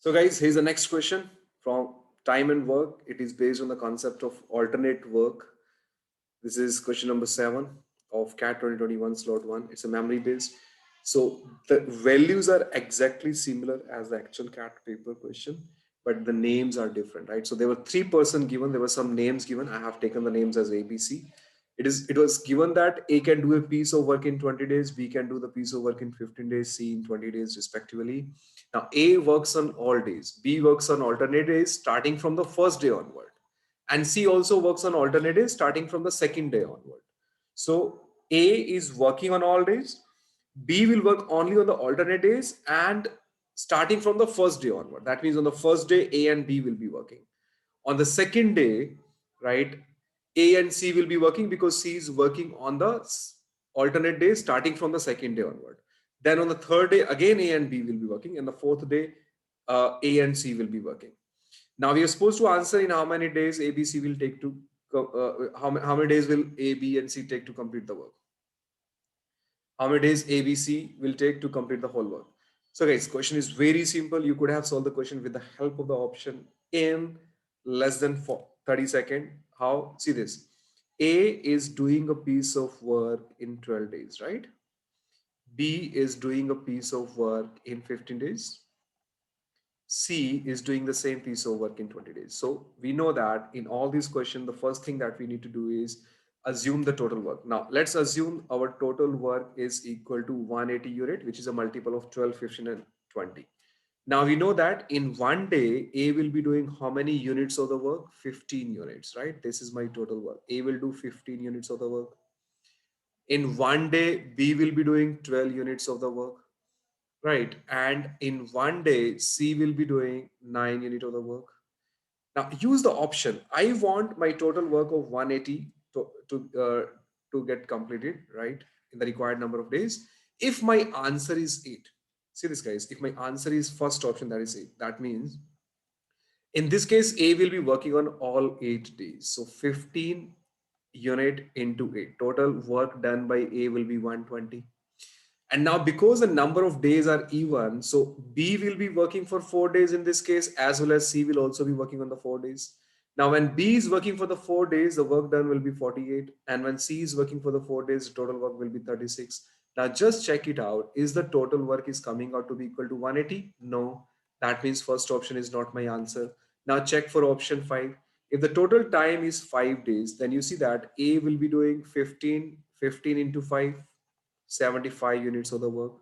So guys, here's the next question from time and work. It is based on the concept of alternate work. This is question number 7 of CAT 2021 slot 1. It's a memory based. So the values are exactly similar as the actual CAT paper question, but the names are different, right? So there were 3 person given, there were some names given. I have taken the names as ABC. It was given that A can do a piece of work in 20 days, B can do the piece of work in 15 days, C in 20 days, respectively. Now A works on all days, B works on alternate days starting from the first day onward, and C also works on alternate days starting from the second day onward. So A is working on all days, B will work only on the alternate days and starting from the first day onward. That means on the first day, A and B will be working. On the second day, right, A and C will be working because C is working on the alternate days starting from the second day onward. Then on the third day, again A and B will be working, and the fourth day, A and C will be working. Now we are supposed to answer in how many days A, B, C will take to how many days will A, B, and C take to complete the work? How many days A, B, C will take to complete the whole work? So guys, question is very simple. You could have solved the question with the help of the option in less than 30 seconds. How? See this. A is doing a piece of work in 12 days, right? B is doing a piece of work in 15 days. C is doing the same piece of work in 20 days. So we know that in all these questions, the first thing that we need to do is assume the total work. Now, let's assume our total work is equal to 180 unit, which is a multiple of 12, 15, and 20. Now, we know that in one day, A will be doing how many units of the work? 15 units, right? This is my total work. A will do 15 units of the work. In one day, B will be doing 12 units of the work. Right. And in one day, C will be doing 9 units of the work. Now use the option. I want my total work of 180 to get completed, right? In the required number of days. If my answer is 8, see this guys, if my answer is first option, that is 8, that means in this case, A will be working on all 8 days. So 15 unit into 8. Total work done by A will be 120. And now because the number of days are even, so B will be working for 4 days in this case, as well as C will also be working on the 4 days. Now, when B is working for the 4 days, the work done will be 48. And when C is working for the 4 days, the total work will be 36. Now, just check it out. Is the total work is coming out to be equal to 180? No. That means first option is not my answer. Now, check for option 5. If the total time is 5 days, then you see that A will be doing 15 into 5, 75 units of the work.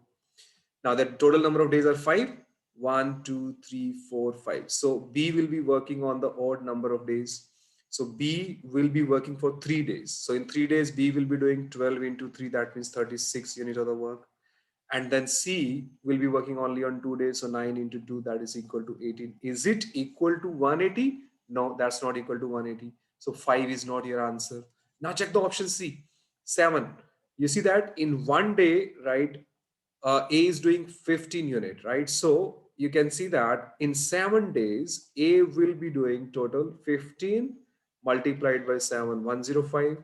Now the total number of days are 5. 1, 2, 3, 4, 5. So B will be working on the odd number of days. So B will be working for 3 days. So in 3 days, B will be doing 12 into 3. That means 36 units of the work. And then C will be working only on 2 days. So 9 into 2, that is equal to 18. Is it equal to 180? No, that's not equal to 180. So 5 is not your answer. Now check the option C. 7. You see that in one day, right? A is doing 15 unit, right? So you can see that in 7 days, A will be doing total 15 multiplied by 7, 105.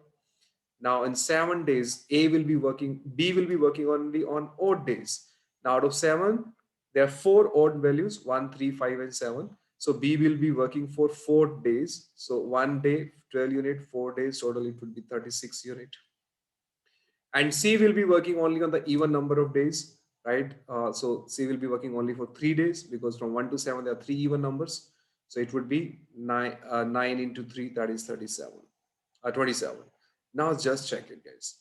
Now in 7 days, B will be working only on odd days. Now out of 7, there are 4 odd values, 1, 3, 5, and 7. So B will be working for 4 days. So one day, 12 unit, 4 days, total it would be 36 unit. And C will be working only on the even number of days, right? So C will be working only for 3 days because from 1 to 7 there are 3 even numbers. So it would be 9 into 3, that is 37, 27. Now just check it, guys.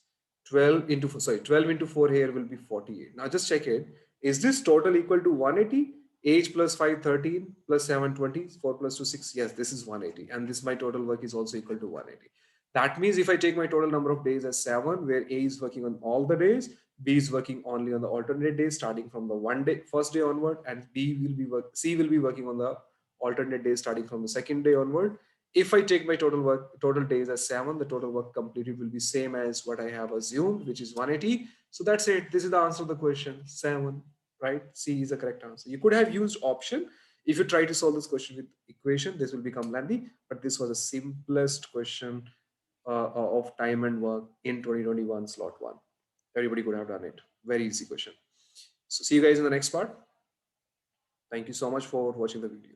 12 into 4 here will be 48. Now just check it. Is this total equal to 180? Age plus 5, 13 plus 7, 20, 4 plus 2, 6. Yes, this is 180. And this my total work is also equal to 180. That means if I take my total number of days as 7, where A is working on all the days, B is working only on the alternate days starting from the first day onward, and C will be working on the alternate days starting from the second day onward. If I take my total days as 7, the total work completed will be same as what I have assumed, which is 180. So that's it. This is the answer of the question, 7, right? C is the correct answer. You could have used option. If you try to solve this question with equation, this will become lengthy, but this was the simplest question of time and work in 2021 slot 1. Everybody could have done it. Very easy question. So see you guys in the next part. Thank you so much for watching the video.